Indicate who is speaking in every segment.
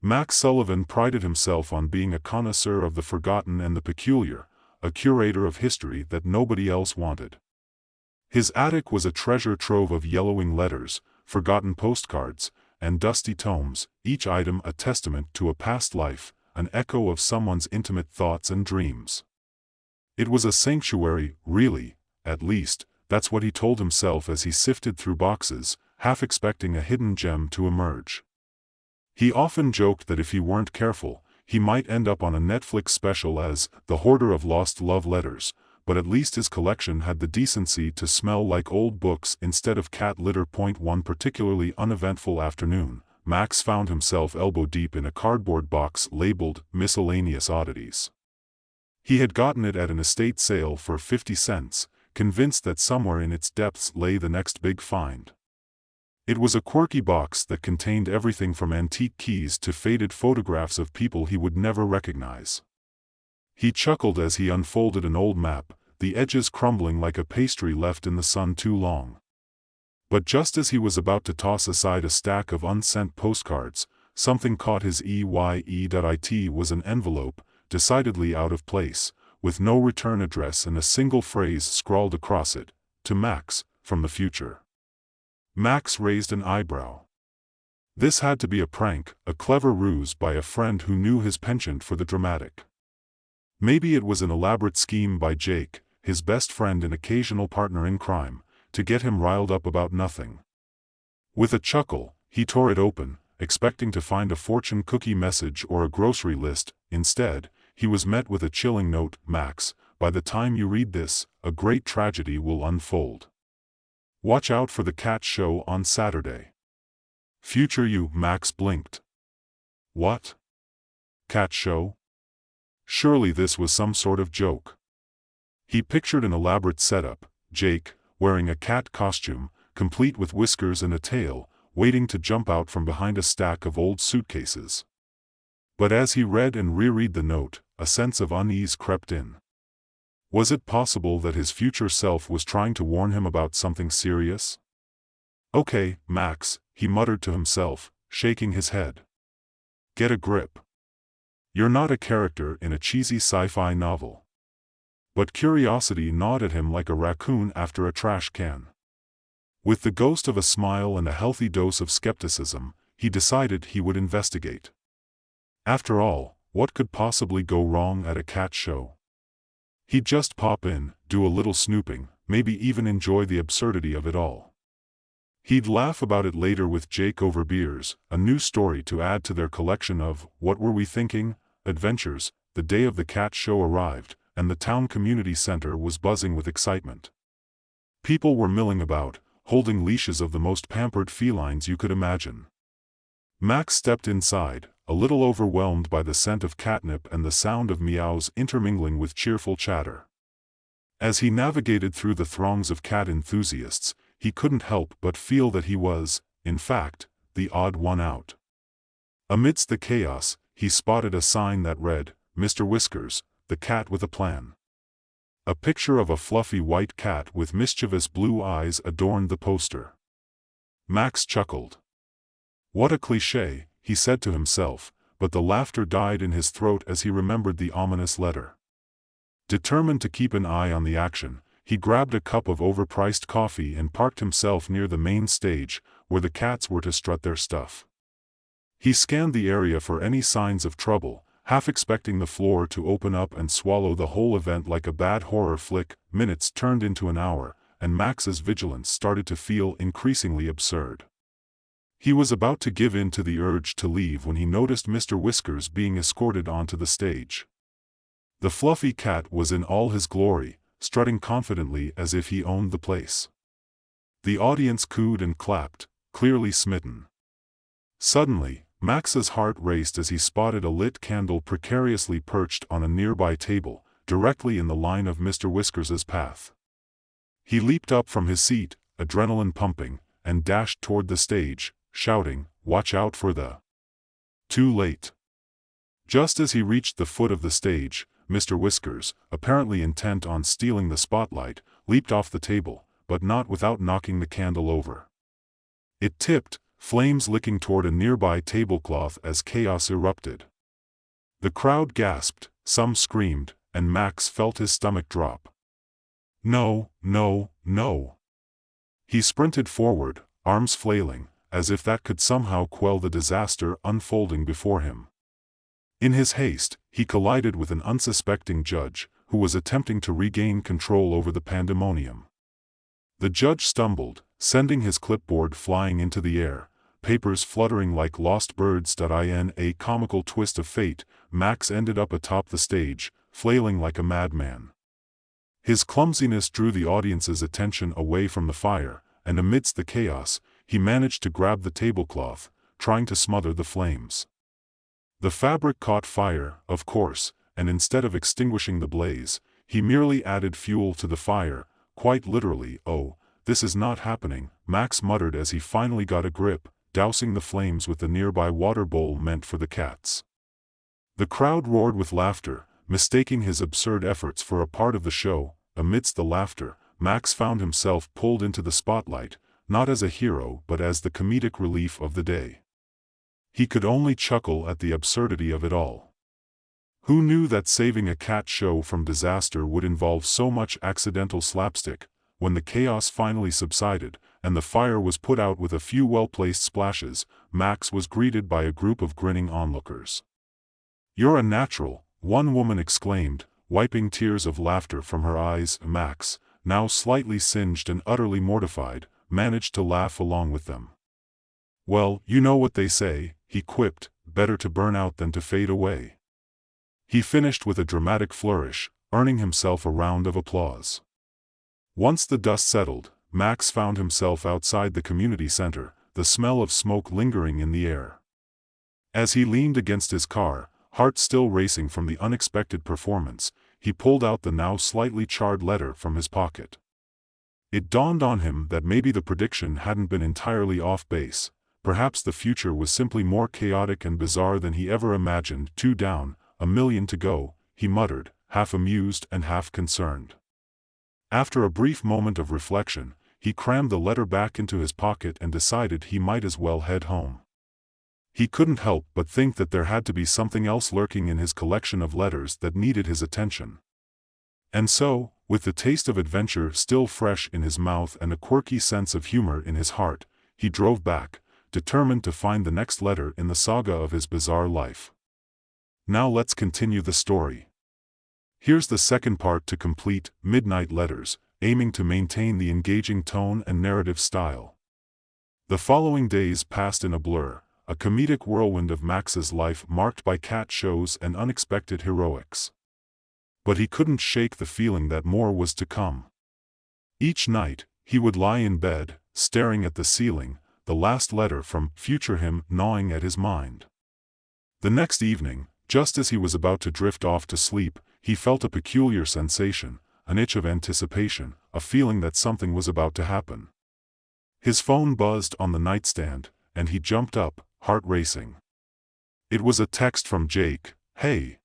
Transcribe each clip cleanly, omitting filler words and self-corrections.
Speaker 1: Max Sullivan prided himself on being a connoisseur of the forgotten and the peculiar, a curator of history that nobody else wanted. His attic was a treasure trove of yellowing letters, forgotten postcards, and dusty tomes, each item a testament to a past life, an echo of someone's intimate thoughts and dreams. It was a sanctuary, really, at least, that's what he told himself as he sifted through boxes, half expecting a hidden gem to emerge. He often joked that if he weren't careful, he might end up on a Netflix special as the hoarder of lost love letters, but at least his collection had the decency to smell like old books instead of cat litter. One particularly uneventful afternoon, Max found himself elbow-deep in a cardboard box labeled Miscellaneous Oddities. He had gotten it at an estate sale for 50 cents, convinced that somewhere in its depths lay the next big find. It was a quirky box that contained everything from antique keys to faded photographs of people he would never recognize. He chuckled as he unfolded an old map, the edges crumbling like a pastry left in the sun too long. But just as he was about to toss aside a stack of unsent postcards, something caught his eye. It was an envelope, decidedly out of place, with no return address and a single phrase scrawled across it, "To Max, from the future." Max raised an eyebrow. This had to be a prank, a clever ruse by a friend who knew his penchant for the dramatic. Maybe it was an elaborate scheme by Jake, his best friend and occasional partner in crime, to get him riled up about nothing. With a chuckle, he tore it open, expecting to find a fortune cookie message or a grocery list. Instead, he was met with a chilling note: "Max, by the time you read this, a great tragedy will unfold. Watch out for the cat show on Saturday." Future you. Max blinked. What? Cat show? Surely this was some sort of joke. He pictured an elaborate setup, Jake, wearing a cat costume, complete with whiskers and a tail, waiting to jump out from behind a stack of old suitcases. But as he read and reread the note, a sense of unease crept in. Was it possible that his future self was trying to warn him about something serious? "Okay, Max," he muttered to himself, shaking his head. "Get a grip. You're not a character in a cheesy sci-fi novel." But curiosity gnawed at him like a raccoon after a trash can. With the ghost of a smile and a healthy dose of skepticism, he decided he would investigate. After all, what could possibly go wrong at a cat show? He'd just pop in, do a little snooping, maybe even enjoy the absurdity of it all. He'd laugh about it later with Jake over beers, a new story to add to their collection of "What Were We Thinking?" adventures. The day of the cat show arrived, and the town community center was buzzing with excitement. People were milling about, holding leashes of the most pampered felines you could imagine. Max stepped inside, a little overwhelmed by the scent of catnip and the sound of meows intermingling with cheerful chatter. As he navigated through the throngs of cat enthusiasts, he couldn't help but feel that he was, in fact, the odd one out. Amidst the chaos, he spotted a sign that read, "Mr. Whiskers, the cat with a plan." A picture of a fluffy white cat with mischievous blue eyes adorned the poster. Max chuckled. What a cliché, he said to himself, but the laughter died in his throat as he remembered the ominous letter. Determined to keep an eye on the action, he grabbed a cup of overpriced coffee and parked himself near the main stage, where the cats were to strut their stuff. He scanned the area for any signs of trouble, half expecting the floor to open up and swallow the whole event like a bad horror flick. Minutes turned into an hour, and Max's vigilance started to feel increasingly absurd. He was about to give in to the urge to leave when he noticed Mr. Whiskers being escorted onto the stage. The fluffy cat was in all his glory, strutting confidently as if he owned the place. The audience cooed and clapped, clearly smitten. Suddenly, Max's heart raced as he spotted a lit candle precariously perched on a nearby table, directly in the line of Mr. Whiskers's path. He leaped up from his seat, adrenaline pumping, and dashed toward the stage, shouting, "Watch out for the..." Too late. Just as he reached the foot of the stage, Mr. Whiskers, apparently intent on stealing the spotlight, leaped off the table, but not without knocking the candle over. It tipped, flames licking toward a nearby tablecloth as chaos erupted. The crowd gasped, some screamed, and Max felt his stomach drop. No, no, no. He sprinted forward, arms flailing, as if that could somehow quell the disaster unfolding before him. In his haste, he collided with an unsuspecting judge, who was attempting to regain control over the pandemonium. The judge stumbled, sending his clipboard flying into the air, papers fluttering like lost birds. In a comical twist of fate, Max ended up atop the stage, flailing like a madman. His clumsiness drew the audience's attention away from the fire, and amidst the chaos, he managed to grab the tablecloth, trying to smother the flames. The fabric caught fire, of course, and instead of extinguishing the blaze, he merely added fuel to the fire, quite literally. "Oh, this is not happening," Max muttered as he finally got a grip, dousing the flames with the nearby water bowl meant for the cats. The crowd roared with laughter, mistaking his absurd efforts for a part of the show. Amidst the laughter, Max found himself pulled into the spotlight, not as a hero but as the comedic relief of the day. He could only chuckle at the absurdity of it all. Who knew that saving a cat show from disaster would involve so much accidental slapstick? When the chaos finally subsided, and the fire was put out with a few well-placed splashes, Max was greeted by a group of grinning onlookers. "You're a natural," one woman exclaimed, wiping tears of laughter from her eyes. Max, now slightly singed and utterly mortified, managed to laugh along with them. "Well, you know what they say," he quipped, "better to burn out than to fade away." He finished with a dramatic flourish, earning himself a round of applause. Once the dust settled, Max found himself outside the community center, the smell of smoke lingering in the air. As he leaned against his car, heart still racing from the unexpected performance, he pulled out the now slightly charred letter from his pocket. It dawned on him that maybe the prediction hadn't been entirely off base. Perhaps the future was simply more chaotic and bizarre than he ever imagined. 2 down, 1,000,000 to go, he muttered, half amused and half concerned. After a brief moment of reflection, he crammed the letter back into his pocket and decided he might as well head home. He couldn't help but think that there had to be something else lurking in his collection of letters that needed his attention. And so, with the taste of adventure still fresh in his mouth and a quirky sense of humor in his heart, he drove back, determined to find the next letter in the saga of his bizarre life. Now let's continue the story. Here's the second part to complete. Midnight Letters, aiming to maintain the engaging tone and narrative style. The following days passed in a blur, a comedic whirlwind of Max's life marked by cat shows and unexpected heroics. But he couldn't shake the feeling that more was to come. Each night, he would lie in bed, staring at the ceiling, the last letter from future him gnawing at his mind. The next evening, just as he was about to drift off to sleep, he felt a peculiar sensation, an itch of anticipation, a feeling that something was about to happen. His phone buzzed on the nightstand, and he jumped up, heart racing. It was a text from Jake. "Hey!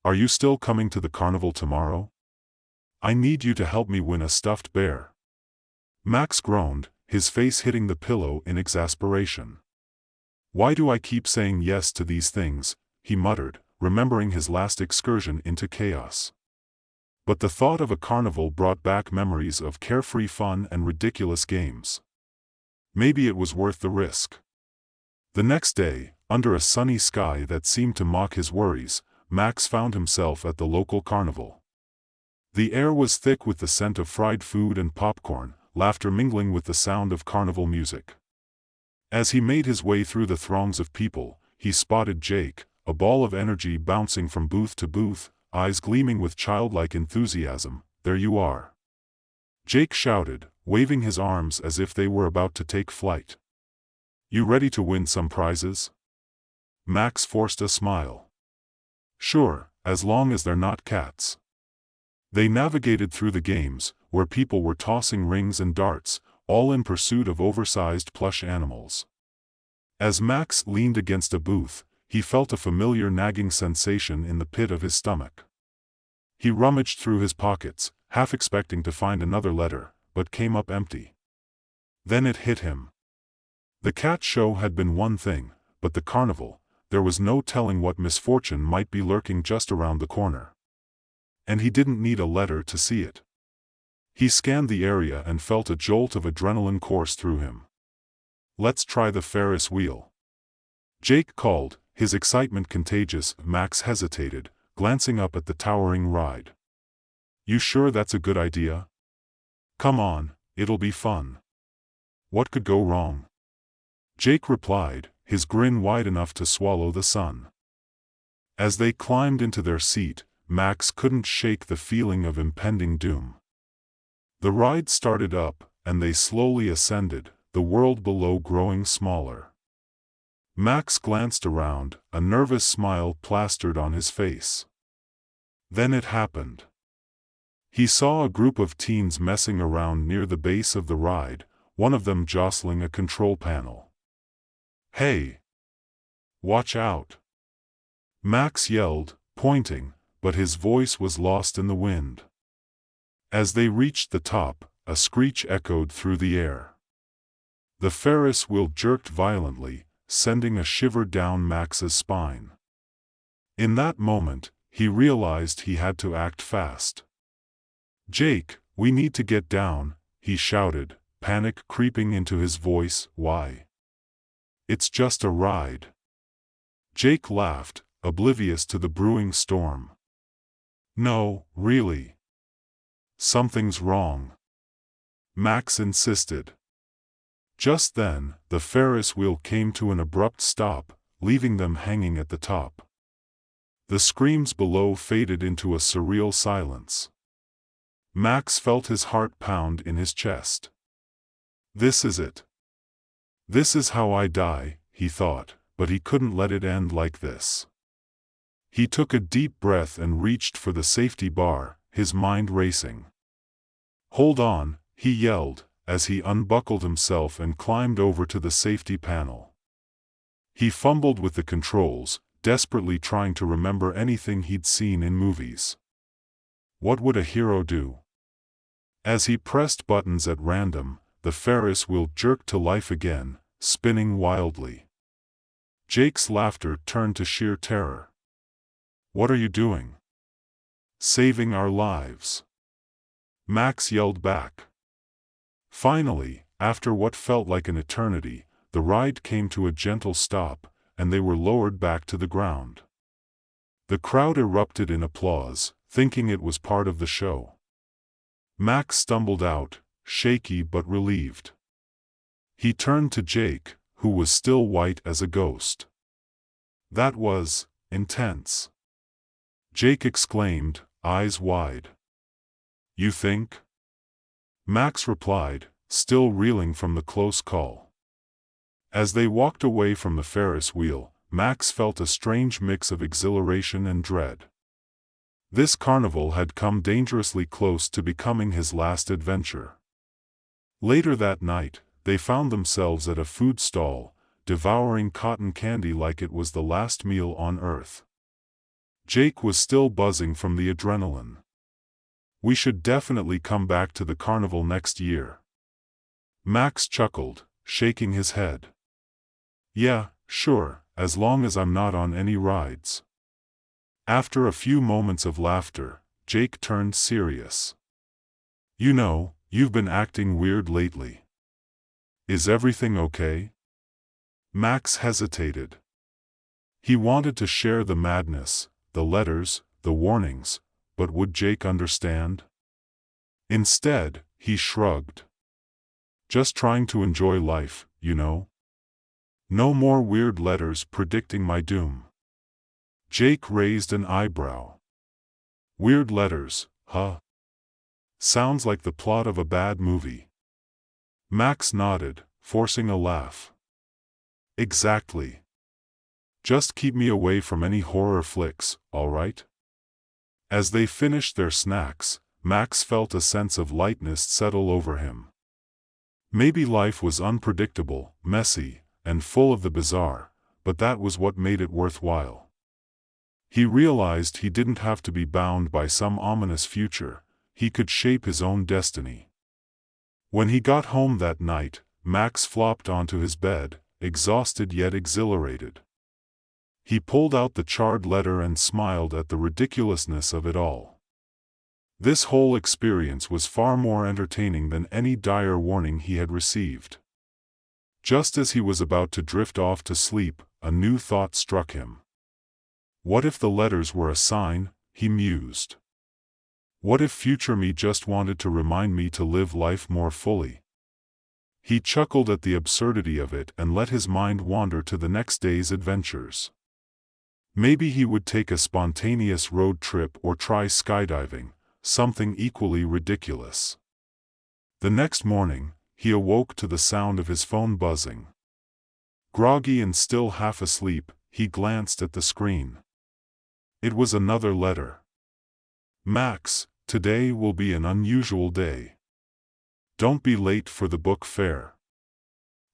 Speaker 1: Are you still coming to the carnival tomorrow? I need you to help me win a stuffed bear." Max groaned, his face hitting the pillow in exasperation. "Why do I keep saying yes to these things?" he muttered, remembering his last excursion into chaos. But the thought of a carnival brought back memories of carefree fun and ridiculous games. Maybe it was worth the risk. The next day, under a sunny sky that seemed to mock his worries, Max found himself at the local carnival. The air was thick with the scent of fried food and popcorn, laughter mingling with the sound of carnival music. As he made his way through the throngs of people, he spotted Jake, a ball of energy bouncing from booth to booth, eyes gleaming with childlike enthusiasm. "There you are!" Jake shouted, waving his arms as if they were about to take flight. "You ready to win some prizes?" Max forced a smile. "Sure, as long as they're not cats." They navigated through the games, where people were tossing rings and darts, all in pursuit of oversized plush animals. As Max leaned against a booth, he felt a familiar nagging sensation in the pit of his stomach. He rummaged through his pockets, half expecting to find another letter, but came up empty. Then it hit him. The cat show had been one thing, but the carnival, there was no telling what misfortune might be lurking just around the corner. And he didn't need a letter to see it. He scanned the area and felt a jolt of adrenaline course through him. "Let's try the Ferris wheel," Jake called, his excitement contagious. Max hesitated, glancing up at the towering ride. "You sure that's a good idea? Come on, it'll be fun. What could go wrong?" Jake replied, his grin wide enough to swallow the sun. As they climbed into their seat, Max couldn't shake the feeling of impending doom. The ride started up, and they slowly ascended, the world below growing smaller. Max glanced around, a nervous smile plastered on his face. Then it happened. He saw a group of teens messing around near the base of the ride, one of them jostling a control panel. "Hey! Watch out!" Max yelled, pointing, but his voice was lost in the wind. As they reached the top, a screech echoed through the air. The Ferris wheel jerked violently, sending a shiver down Max's spine. In that moment, he realized he had to act fast. "Jake, we need to get down," he shouted, panic creeping into his voice. "Why? It's just a ride." Jake laughed, oblivious to the brewing storm. "No, really. Something's wrong," Max insisted. Just then, the Ferris wheel came to an abrupt stop, leaving them hanging at the top. The screams below faded into a surreal silence. Max felt his heart pound in his chest. "This is it. This is how I die," he thought, but he couldn't let it end like this. He took a deep breath and reached for the safety bar, his mind racing. "Hold on," he yelled, as he unbuckled himself and climbed over to the safety panel. He fumbled with the controls, desperately trying to remember anything he'd seen in movies. What would a hero do? As he pressed buttons at random, the Ferris wheel jerked to life again, spinning wildly. Jake's laughter turned to sheer terror. "What are you doing?" "Saving our lives," Max yelled back. Finally, after what felt like an eternity, the ride came to a gentle stop, and they were lowered back to the ground. The crowd erupted in applause, thinking it was part of the show. Max stumbled out, shaky but relieved. He turned to Jake, who was still white as a ghost. "That was intense," Jake exclaimed, eyes wide. "You think?" Max replied, still reeling from the close call. As they walked away from the Ferris wheel, Max felt a strange mix of exhilaration and dread. This carnival had come dangerously close to becoming his last adventure. Later that night, they found themselves at a food stall, devouring cotton candy like it was the last meal on Earth. Jake was still buzzing from the adrenaline. "We should definitely come back to the carnival next year," Max chuckled, shaking his head. "Yeah, sure, as long as I'm not on any rides." After a few moments of laughter, Jake turned serious. "You know, you've been acting weird lately. Is everything okay?" Max hesitated. He wanted to share the madness, the letters, the warnings, but would Jake understand? Instead, he shrugged. "Just trying to enjoy life, you know. No more weird letters predicting my doom." Jake raised an eyebrow. "Weird letters, huh? Sounds like the plot of a bad movie." Max nodded, forcing a laugh. "Exactly. Just keep me away from any horror flicks, all right?" As they finished their snacks, Max felt a sense of lightness settle over him. Maybe life was unpredictable, messy, and full of the bizarre, but that was what made it worthwhile. He realized he didn't have to be bound by some ominous future, he could shape his own destiny. When he got home that night, Max flopped onto his bed, exhausted yet exhilarated. He pulled out the charred letter and smiled at the ridiculousness of it all. This whole experience was far more entertaining than any dire warning he had received. Just as he was about to drift off to sleep, a new thought struck him. What if the letters were a sign, he mused. What if future me just wanted to remind me to live life more fully? He chuckled at the absurdity of it and let his mind wander to the next day's adventures. Maybe he would take a spontaneous road trip or try skydiving, something equally ridiculous. The next morning, he awoke to the sound of his phone buzzing. Groggy and still half asleep, he glanced at the screen. It was another letter. Max, today will be an unusual day. Don't be late for the book fair.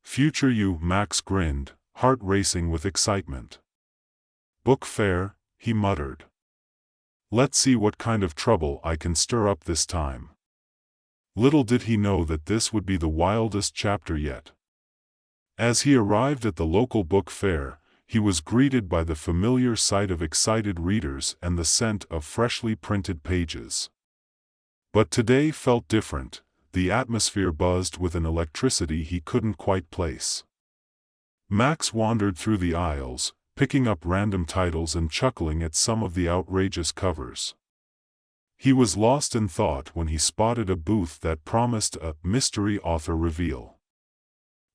Speaker 1: Future you. Max grinned, heart racing with excitement. Book fair, he muttered. Let's see what kind of trouble I can stir up this time. Little did he know that this would be the wildest chapter yet. As he arrived at the local book fair, he was greeted by the familiar sight of excited readers and the scent of freshly printed pages. But today felt different. The atmosphere buzzed with an electricity he couldn't quite place. Max wandered through the aisles, picking up random titles and chuckling at some of the outrageous covers. He was lost in thought when he spotted a booth that promised a mystery author reveal.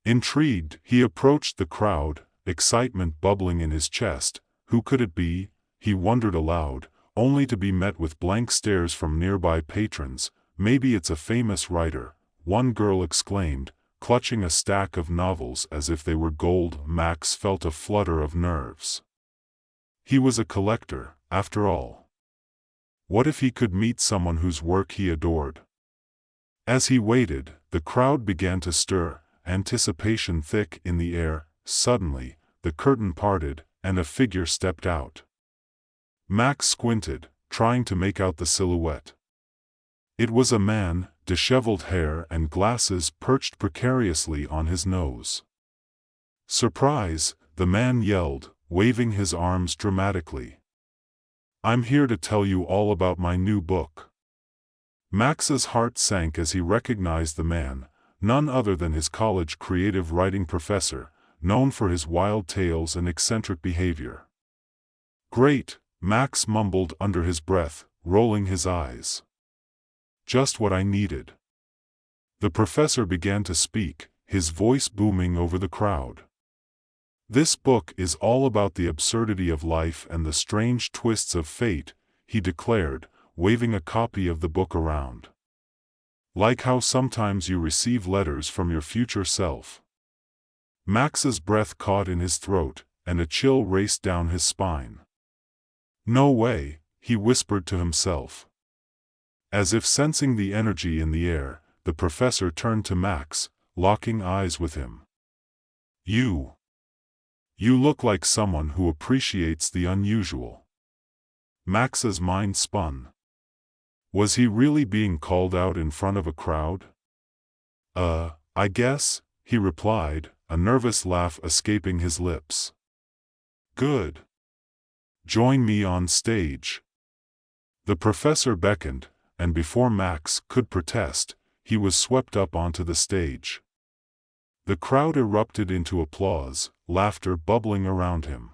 Speaker 1: Intrigued, he approached the crowd, excitement bubbling in his chest. Who could it be? He wondered aloud, only to be met with blank stares from nearby patrons. Maybe it's a famous writer, one girl exclaimed, clutching a stack of novels as if they were gold. Max felt a flutter of nerves. He was a collector, after all. What if he could meet someone whose work he adored? As he waited, the crowd began to stir, anticipation thick in the air. Suddenly, the curtain parted, and a figure stepped out. Max squinted, trying to make out the silhouette. It was a man, disheveled hair and glasses perched precariously on his nose. Surprise, the man yelled, waving his arms dramatically. I'm here to tell you all about my new book. Max's heart sank as he recognized the man, none other than his college creative writing professor, known for his wild tales and eccentric behavior. Great, Max mumbled under his breath, rolling his eyes. Just what I needed. The professor began to speak, his voice booming over the crowd. This book is all about the absurdity of life and the strange twists of fate, he declared, waving a copy of the book around. Like how sometimes you receive letters from your future self. Max's breath caught in his throat, and a chill raced down his spine. No way, he whispered to himself. As if sensing the energy in the air, the professor turned to Max, locking eyes with him. You look like someone who appreciates the unusual. Max's mind spun. Was he really being called out in front of a crowd? I guess, he replied, a nervous laugh escaping his lips. Good. Join me on stage. The professor beckoned, and before Max could protest, he was swept up onto the stage. The crowd erupted into applause, laughter bubbling around him.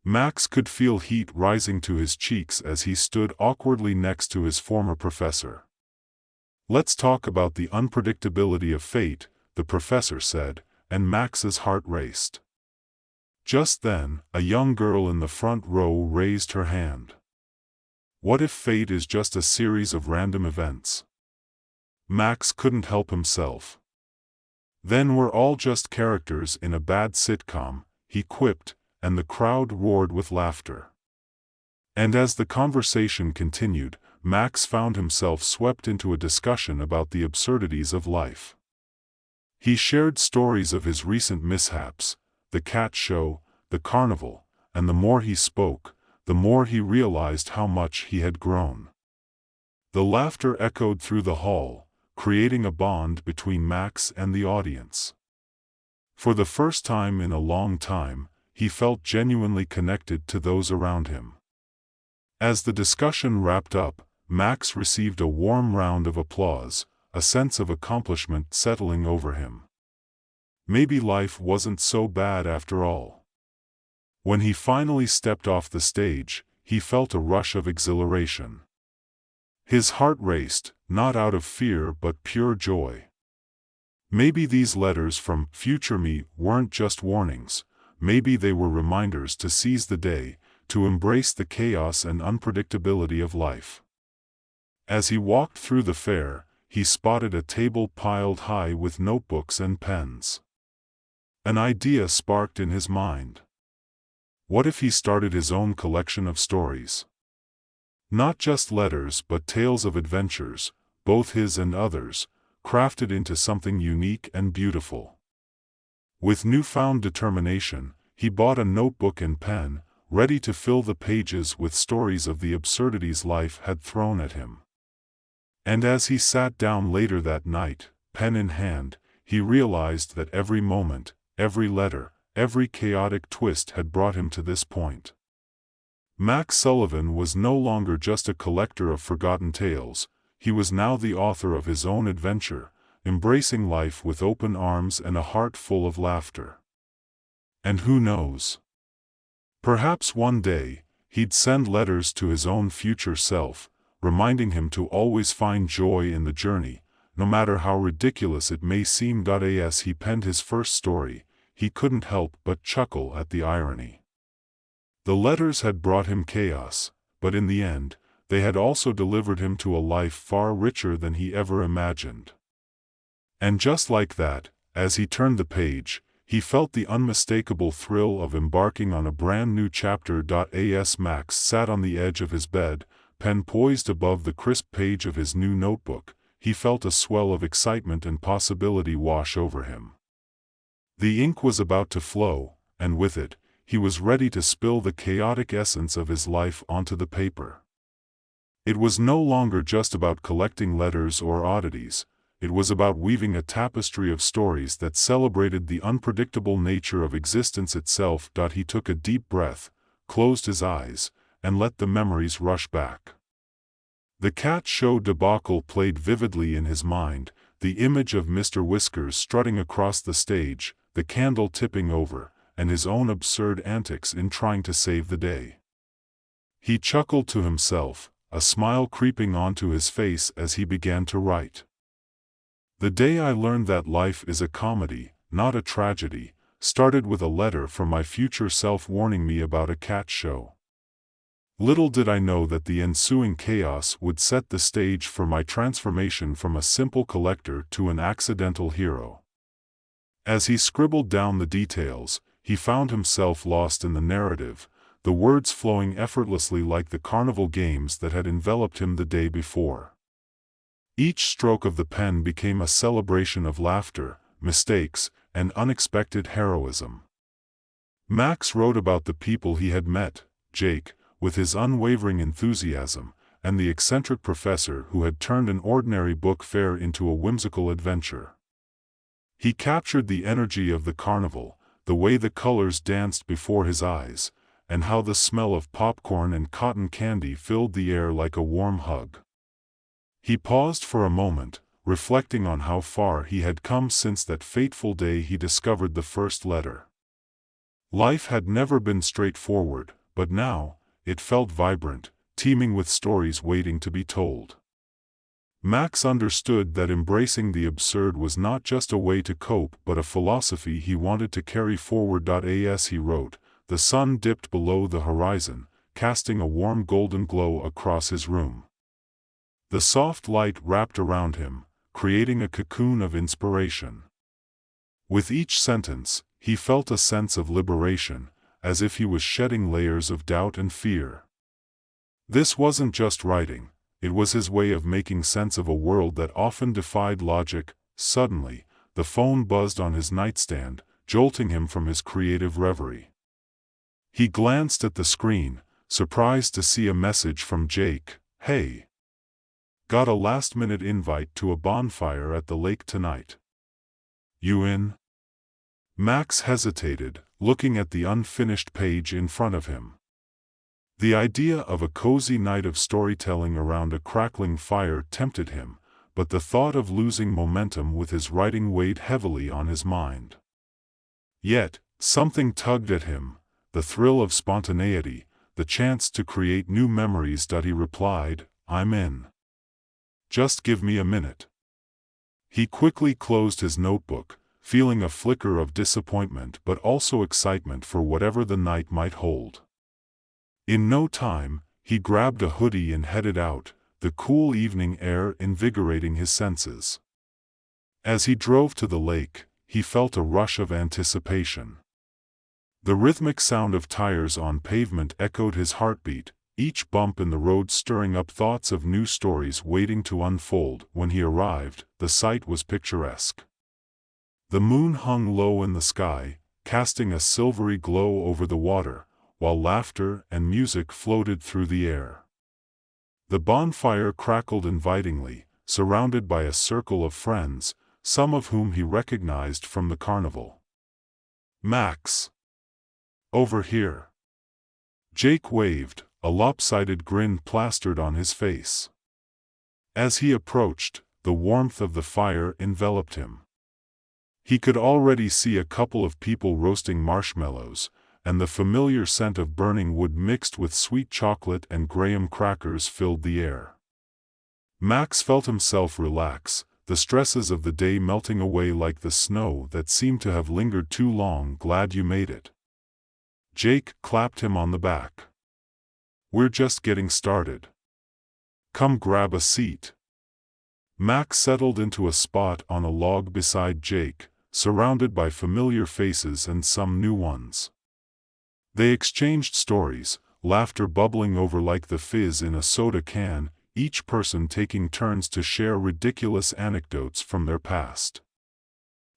Speaker 1: Max could feel heat rising to his cheeks as he stood awkwardly next to his former professor. Let's talk about the unpredictability of fate, the professor said, and Max's heart raced. Just then, a young girl in the front row raised her hand. What if fate is just a series of random events? Max couldn't help himself. Then we're all just characters in a bad sitcom, he quipped, and the crowd roared with laughter. And as the conversation continued, Max found himself swept into a discussion about the absurdities of life. He shared stories of his recent mishaps, the cat show, the carnival, and the more he spoke, the more he realized how much he had grown. The laughter echoed through the hall, creating a bond between Max and the audience. For the first time in a long time, he felt genuinely connected to those around him. As the discussion wrapped up, Max received a warm round of applause, a sense of accomplishment settling over him. Maybe life wasn't so bad after all. When he finally stepped off the stage, he felt a rush of exhilaration. His heart raced, not out of fear but pure joy. Maybe these letters from future me weren't just warnings, maybe they were reminders to seize the day, to embrace the chaos and unpredictability of life. As he walked through the fair, he spotted a table piled high with notebooks and pens. An idea sparked in his mind. What if he started his own collection of stories? Not just letters but tales of adventures, both his and others, crafted into something unique and beautiful. With newfound determination, he bought a notebook and pen, ready to fill the pages with stories of the absurdities life had thrown at him. And as he sat down later that night, pen in hand, he realized that every moment, every letter, every chaotic twist had brought him to this point. Max Sullivan was no longer just a collector of forgotten tales, he was now the author of his own adventure, embracing life with open arms and a heart full of laughter. And who knows? Perhaps one day, he'd send letters to his own future self, reminding him to always find joy in the journey, no matter how ridiculous it may seem. As he penned his first story, he couldn't help but chuckle at the irony. The letters had brought him chaos, but in the end, they had also delivered him to a life far richer than he ever imagined. And just like that, as he turned the page, he felt the unmistakable thrill of embarking on a brand new chapter. As Max sat on the edge of his bed, pen poised above the crisp page of his new notebook, he felt a swell of excitement and possibility wash over him. The ink was about to flow, and with it, he was ready to spill the chaotic essence of his life onto the paper. It was no longer just about collecting letters or oddities, it was about weaving a tapestry of stories that celebrated the unpredictable nature of existence itself. He took a deep breath, closed his eyes, and let the memories rush back. The cat show debacle played vividly in his mind, the image of Mr. Whiskers strutting across the stage, the candle tipping over, and his own absurd antics in trying to save the day. He chuckled to himself, a smile creeping onto his face as he began to write. The day I learned that life is a comedy, not a tragedy, started with a letter from my future self warning me about a cat show. Little did I know that the ensuing chaos would set the stage for my transformation from a simple collector to an accidental hero. As he scribbled down the details, he found himself lost in the narrative, the words flowing effortlessly like the carnival games that had enveloped him the day before. Each stroke of the pen became a celebration of laughter, mistakes, and unexpected heroism. Max wrote about the people he had met, Jake, with his unwavering enthusiasm, and the eccentric professor who had turned an ordinary book fair into a whimsical adventure. He captured the energy of the carnival, the way the colors danced before his eyes, and how the smell of popcorn and cotton candy filled the air like a warm hug. He paused for a moment, reflecting on how far he had come since that fateful day he discovered the first letter. Life had never been straightforward, but now, it felt vibrant, teeming with stories waiting to be told. Max understood that embracing the absurd was not just a way to cope but a philosophy he wanted to carry forward. As he wrote, the sun dipped below the horizon, casting a warm golden glow across his room. The soft light wrapped around him, creating a cocoon of inspiration. With each sentence, he felt a sense of liberation, as if he was shedding layers of doubt and fear. This wasn't just writing, it was his way of making sense of a world that often defied logic. Suddenly, the phone buzzed on his nightstand, jolting him from his creative reverie. He glanced at the screen, surprised to see a message from Jake. "Hey. Got a last-minute invite to a bonfire at the lake tonight. You in? Max hesitated, looking at the unfinished page in front of him. The idea of a cozy night of storytelling around a crackling fire tempted him, but the thought of losing momentum with his writing weighed heavily on his mind. Yet, something tugged at him, the thrill of spontaneity, the chance to create new memories. He replied, "I'm in. Just give me a minute." He quickly closed his notebook, feeling a flicker of disappointment but also excitement for whatever the night might hold. In no time, he grabbed a hoodie and headed out, the cool evening air invigorating his senses. As he drove to the lake, he felt a rush of anticipation. The rhythmic sound of tires on pavement echoed his heartbeat, each bump in the road stirring up thoughts of new stories waiting to unfold. When he arrived, the sight was picturesque. The moon hung low in the sky, casting a silvery glow over the water, while laughter and music floated through the air. The bonfire crackled invitingly, surrounded by a circle of friends, some of whom he recognized from the carnival. "Max! Over here!" Jake waved, a lopsided grin plastered on his face. As he approached, the warmth of the fire enveloped him. He could already see a couple of people roasting marshmallows, and the familiar scent of burning wood mixed with sweet chocolate and graham crackers filled the air. Max felt himself relax, the stresses of the day melting away like the snow that seemed to have lingered too long. "Glad you made it." Jake clapped him on the back. "We're just getting started. Come grab a seat." Max settled into a spot on a log beside Jake, surrounded by familiar faces and some new ones. They exchanged stories, laughter bubbling over like the fizz in a soda can, each person taking turns to share ridiculous anecdotes from their past.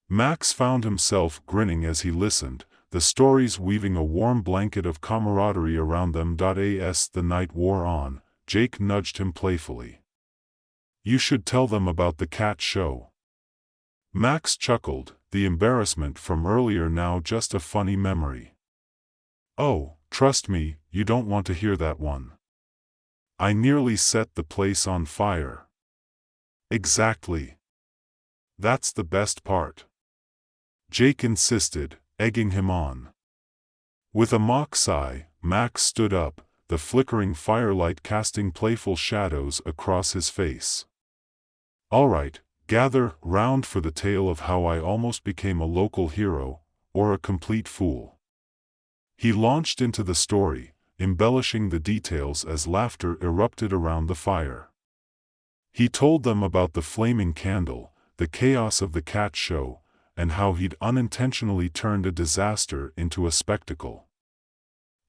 Speaker 1: Max found himself grinning as he listened, the stories weaving a warm blanket of camaraderie around them. As the night wore on, Jake nudged him playfully. "You should tell them about the cat show." Max chuckled, the embarrassment from earlier now just a funny memory. "Oh, trust me, you don't want to hear that one. I nearly set the place on fire." "Exactly. That's the best part," Jake insisted, egging him on. With a mock sigh, Max stood up, the flickering firelight casting playful shadows across his face. "All right, gather round for the tale of how I almost became a local hero, or a complete fool." He launched into the story, embellishing the details as laughter erupted around the fire. He told them about the flaming candle, the chaos of the cat show, and how he'd unintentionally turned a disaster into a spectacle.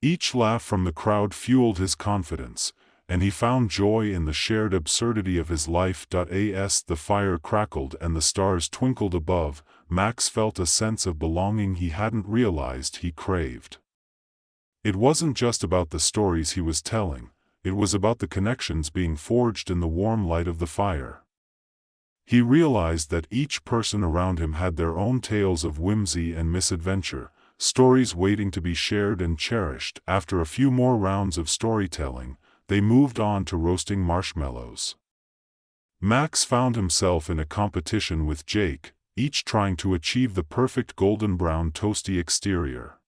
Speaker 1: Each laugh from the crowd fueled his confidence, and he found joy in the shared absurdity of his life. As the fire crackled and the stars twinkled above, Max felt a sense of belonging he hadn't realized he craved. It wasn't just about the stories he was telling, it was about the connections being forged in the warm light of the fire. He realized that each person around him had their own tales of whimsy and misadventure, stories waiting to be shared and cherished. After a few more rounds of storytelling, they moved on to roasting marshmallows. Max found himself in a competition with Jake, each trying to achieve the perfect golden brown toasty exterior.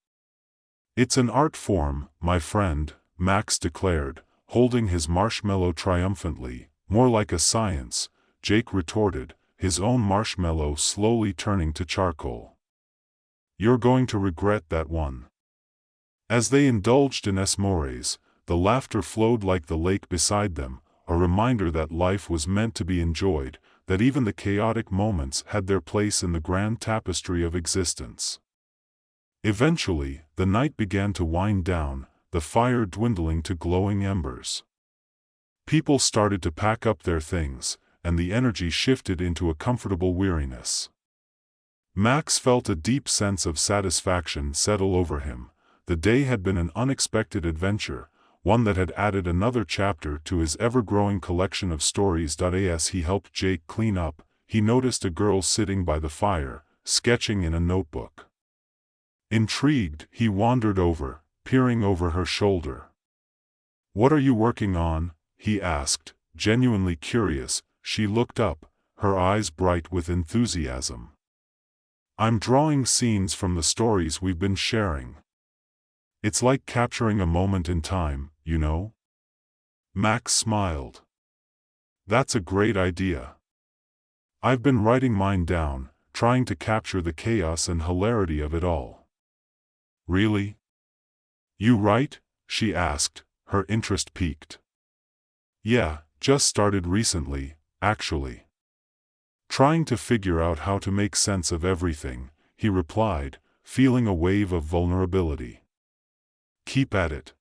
Speaker 1: "It's an art form, my friend," Max declared, holding his marshmallow triumphantly. "More like a science," Jake retorted, his own marshmallow slowly turning to charcoal. "You're going to regret that one." As they indulged in s'mores, the laughter flowed like the lake beside them, a reminder that life was meant to be enjoyed, that even the chaotic moments had their place in the grand tapestry of existence. Eventually, the night began to wind down, the fire dwindling to glowing embers. People started to pack up their things, and the energy shifted into a comfortable weariness. Max felt a deep sense of satisfaction settle over him. The day had been an unexpected adventure, one that had added another chapter to his ever-growing collection of stories. As he helped Jake clean up, he noticed a girl sitting by the fire, sketching in a notebook. Intrigued, he wandered over, peering over her shoulder. "What are you working on?" he asked, genuinely curious. She looked up, her eyes bright with enthusiasm. "I'm drawing scenes from the stories we've been sharing. It's like capturing a moment in time, you know?" Max smiled. "That's a great idea. I've been writing mine down, trying to capture the chaos and hilarity of it all." "Really? You write?" she asked, her interest piqued. "Yeah, just started recently, actually. Trying to figure out how to make sense of everything," he replied, feeling a wave of vulnerability. "Keep at it.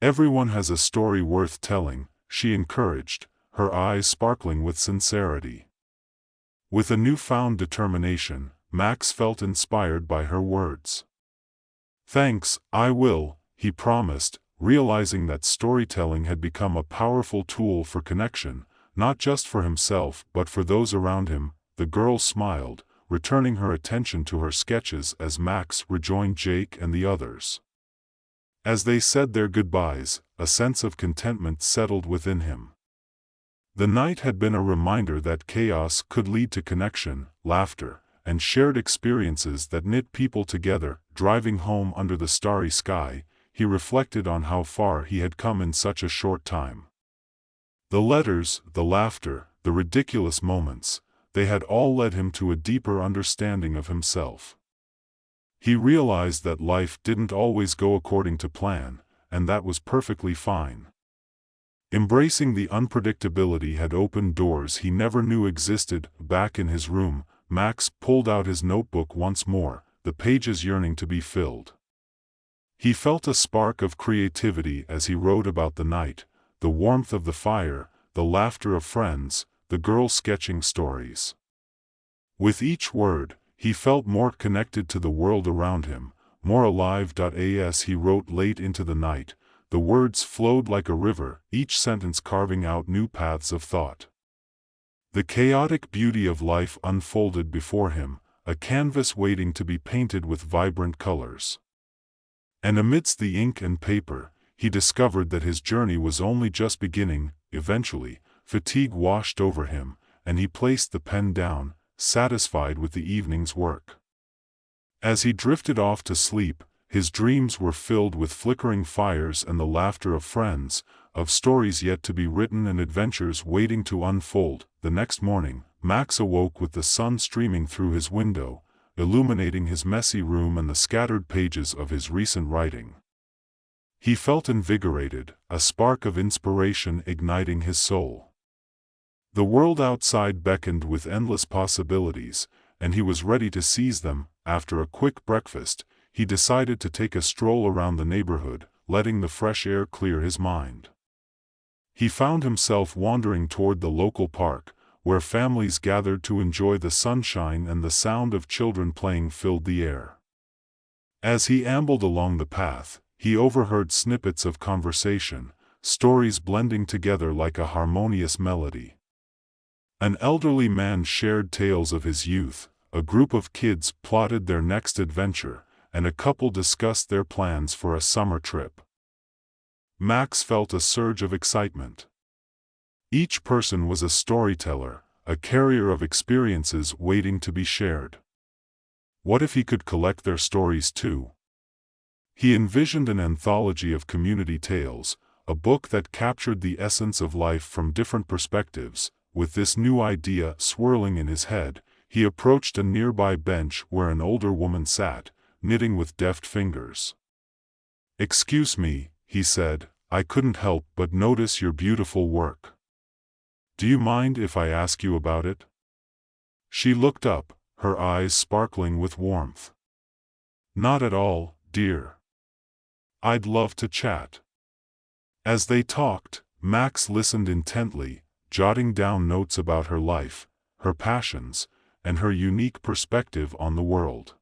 Speaker 1: Everyone has a story worth telling," she encouraged, her eyes sparkling with sincerity. With a newfound determination, Max felt inspired by her words. "Thanks, I will," he promised, realizing that storytelling had become a powerful tool for connection, not just for himself but for those around him. The girl smiled, returning her attention to her sketches as Max rejoined Jake and the others. As they said their goodbyes, a sense of contentment settled within him. The night had been a reminder that chaos could lead to connection, laughter, and shared experiences that knit people together. Driving home under the starry sky, he reflected on how far he had come in such a short time. The letters, the laughter, the ridiculous moments, they had all led him to a deeper understanding of himself. He realized that life didn't always go according to plan, and that was perfectly fine. Embracing the unpredictability had opened doors he never knew existed. Back in his room, Max pulled out his notebook once more, the pages yearning to be filled. He felt a spark of creativity as he wrote about the night, the warmth of the fire, the laughter of friends, the girl sketching stories. With each word, he felt more connected to the world around him, more alive. As he wrote late into the night, the words flowed like a river, each sentence carving out new paths of thought. The chaotic beauty of life unfolded before him, a canvas waiting to be painted with vibrant colors. And amidst the ink and paper, he discovered that his journey was only just beginning. Eventually, fatigue washed over him, and he placed the pen down, satisfied with the evening's work. As he drifted off to sleep, his dreams were filled with flickering fires and the laughter of friends, of stories yet to be written and adventures waiting to unfold. The next morning, Max awoke with the sun streaming through his window, illuminating his messy room and the scattered pages of his recent writing. He felt invigorated, a spark of inspiration igniting his soul. The world outside beckoned with endless possibilities, and he was ready to seize them. After a quick breakfast, he decided to take a stroll around the neighborhood, letting the fresh air clear his mind. He found himself wandering toward the local park, where families gathered to enjoy the sunshine and the sound of children playing filled the air. As he ambled along the path, he overheard snippets of conversation, stories blending together like a harmonious melody. An elderly man shared tales of his youth, a group of kids plotted their next adventure, and a couple discussed their plans for a summer trip. Max felt a surge of excitement. Each person was a storyteller, a carrier of experiences waiting to be shared. What if he could collect their stories too? He envisioned an anthology of community tales, a book that captured the essence of life from different perspectives. With this new idea swirling in his head, he approached a nearby bench where an older woman sat, knitting with deft fingers. "Excuse me," he said, "I couldn't help but notice your beautiful work. Do you mind if I ask you about it?" She looked up, her eyes sparkling with warmth. "Not at all, dear. I'd love to chat." As they talked, Max listened intently, jotting down notes about her life, her passions, and her unique perspective on the world.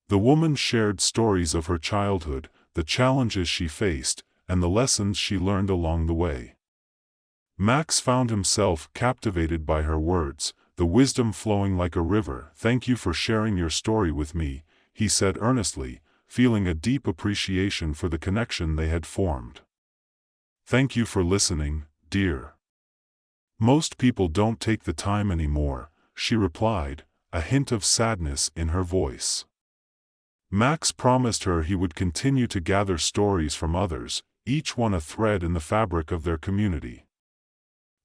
Speaker 1: The woman shared stories of her childhood, the challenges she faced, and the lessons she learned along the way. Max found himself captivated by her words, the wisdom flowing like a river. "Thank you for sharing your story with me," he said earnestly, feeling a deep appreciation for the connection they had formed. "Thank you for listening, dear. Most people don't take the time anymore," she replied, a hint of sadness in her voice. Max promised her he would continue to gather stories from others, each one a thread in the fabric of their community.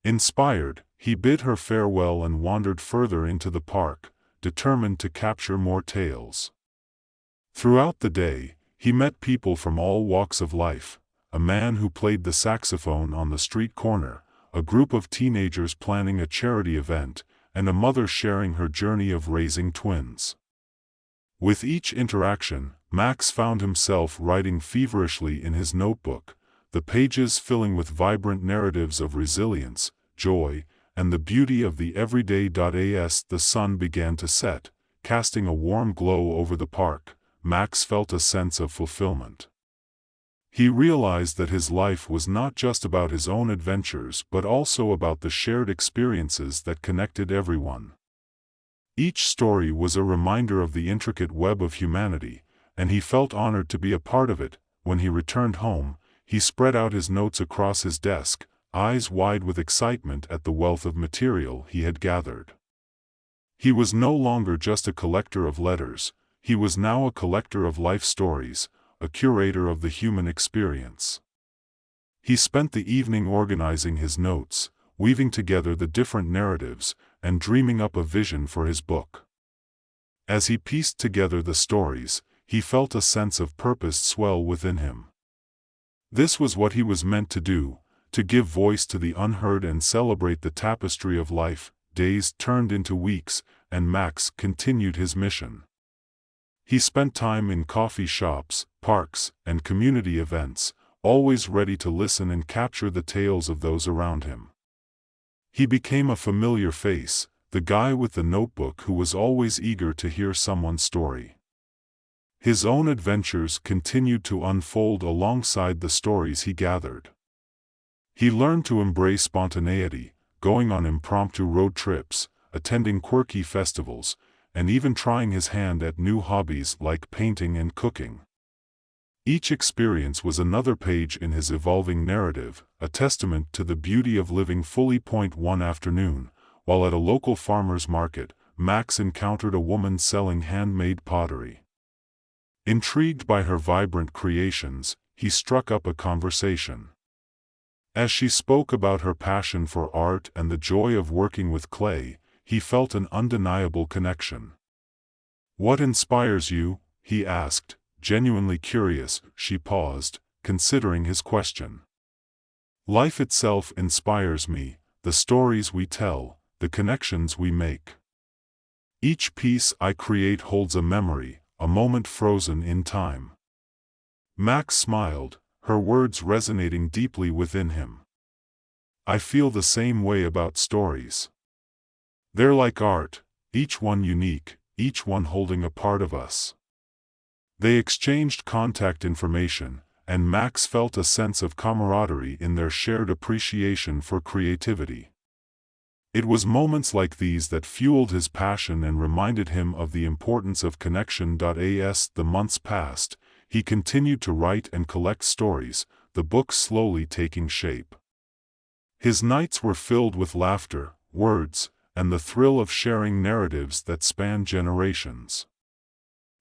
Speaker 1: Inspired, he bid her farewell and wandered further into the park, determined to capture more tales. Throughout the day, he met people from all walks of life: a man who played the saxophone on the street corner, a group of teenagers planning a charity event, and a mother sharing her journey of raising twins. With each interaction, Max found himself writing feverishly in his notebook, the pages filling with vibrant narratives of resilience, joy, and the beauty of the everyday. As the sun began to set, casting a warm glow over the park, Max felt a sense of fulfillment. He realized that his life was not just about his own adventures but also about the shared experiences that connected everyone. Each story was a reminder of the intricate web of humanity, and he felt honored to be a part of it. When he returned home, he spread out his notes across his desk, eyes wide with excitement at the wealth of material he had gathered. He was no longer just a collector of letters, he was now a collector of life stories, a curator of the human experience. He spent the evening organizing his notes, weaving together the different narratives, and dreaming up a vision for his book. As he pieced together the stories, he felt a sense of purpose swell within him. This was what he was meant to do, to give voice to the unheard and celebrate the tapestry of life. Days turned into weeks, and Max continued his mission. He spent time in coffee shops, parks, and community events, always ready to listen and capture the tales of those around him. He became a familiar face, the guy with the notebook who was always eager to hear someone's story. His own adventures continued to unfold alongside the stories he gathered. He learned to embrace spontaneity, going on impromptu road trips, attending quirky festivals, and even trying his hand at new hobbies like painting and cooking. Each experience was another page in his evolving narrative, a testament to the beauty of living fully. One afternoon, while at a local farmer's market, Max encountered a woman selling handmade pottery. Intrigued by her vibrant creations, he struck up a conversation. As she spoke about her passion for art and the joy of working with clay, he felt an undeniable connection. "What inspires you?" he asked, genuinely curious. She paused, considering his question. "Life itself inspires me, the stories we tell, the connections we make. Each piece I create holds a memory, a moment frozen in time." Max smiled, her words resonating deeply within him. "I feel the same way about stories. They're like art, each one unique, each one holding a part of us." They exchanged contact information, and Max felt a sense of camaraderie in their shared appreciation for creativity. It was moments like these that fueled his passion and reminded him of the importance of connection. As the months passed, he continued to write and collect stories, the book slowly taking shape. His nights were filled with laughter, words, and the thrill of sharing narratives that spanned generations.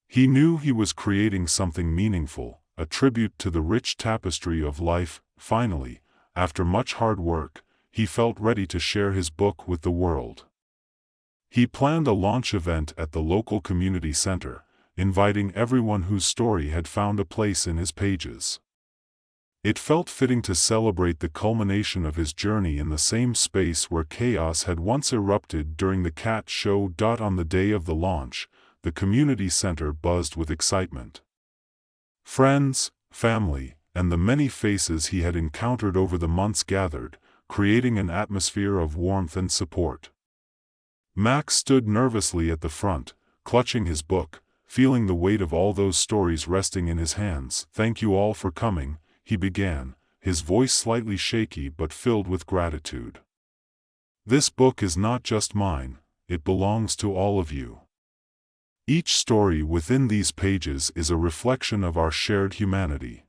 Speaker 1: He knew he was creating something meaningful, a tribute to the rich tapestry of life. Finally, after much hard work, he felt ready to share his book with the world. He planned a launch event at the local community center, inviting everyone whose story had found a place in his pages. It felt fitting to celebrate the culmination of his journey in the same space where chaos had once erupted during the Cat show. On the day of the launch, the community center buzzed with excitement. Friends, family, and the many faces he had encountered over the months gathered, creating an atmosphere of warmth and support. Max stood nervously at the front, clutching his book, feeling the weight of all those stories resting in his hands. "Thank you all for coming," he began, his voice slightly shaky but filled with gratitude. This book is not just mine, it belongs to all of you. Each story within these pages is a reflection of our shared humanity.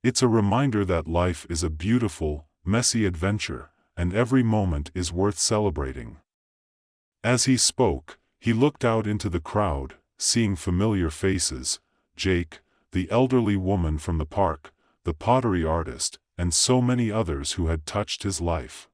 Speaker 1: It's a reminder that life is a beautiful, messy adventure, and every moment is worth celebrating. As he spoke, he looked out into the crowd, seeing familiar faces: Jake, the elderly woman from the park, the pottery artist, and so many others who had touched his life.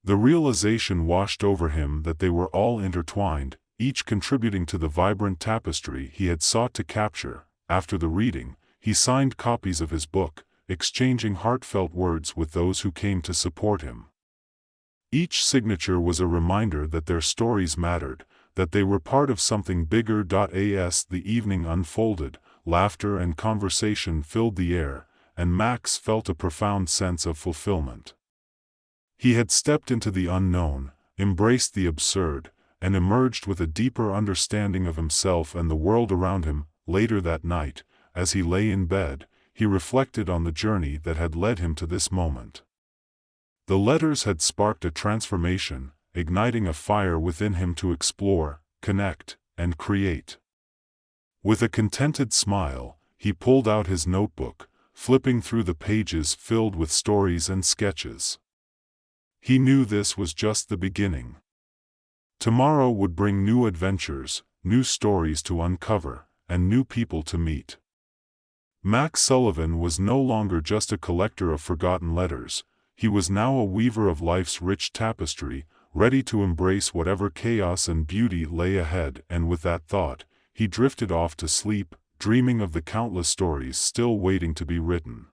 Speaker 1: The realization washed over him that they were all intertwined, each contributing to the vibrant tapestry he had sought to capture. After the reading, he signed copies of his book, exchanging heartfelt words with those who came to support him. Each signature was a reminder that their stories mattered, that they were part of something bigger. As the evening unfolded, laughter and conversation filled the air, and Max felt a profound sense of fulfillment. He had stepped into the unknown, embraced the absurd, and emerged with a deeper understanding of himself and the world around him. Later that night, as he lay in bed, he reflected on the journey that had led him to this moment. The letters had sparked a transformation, igniting a fire within him to explore, connect, and create. With a contented smile, he pulled out his notebook, flipping through the pages filled with stories and sketches. He knew this was just the beginning. Tomorrow would bring new adventures, new stories to uncover, and new people to meet. Max Sullivan was no longer just a collector of forgotten letters, he was now a weaver of life's rich tapestry, ready to embrace whatever chaos and beauty lay ahead. And with that thought, he drifted off to sleep, dreaming of the countless stories still waiting to be written.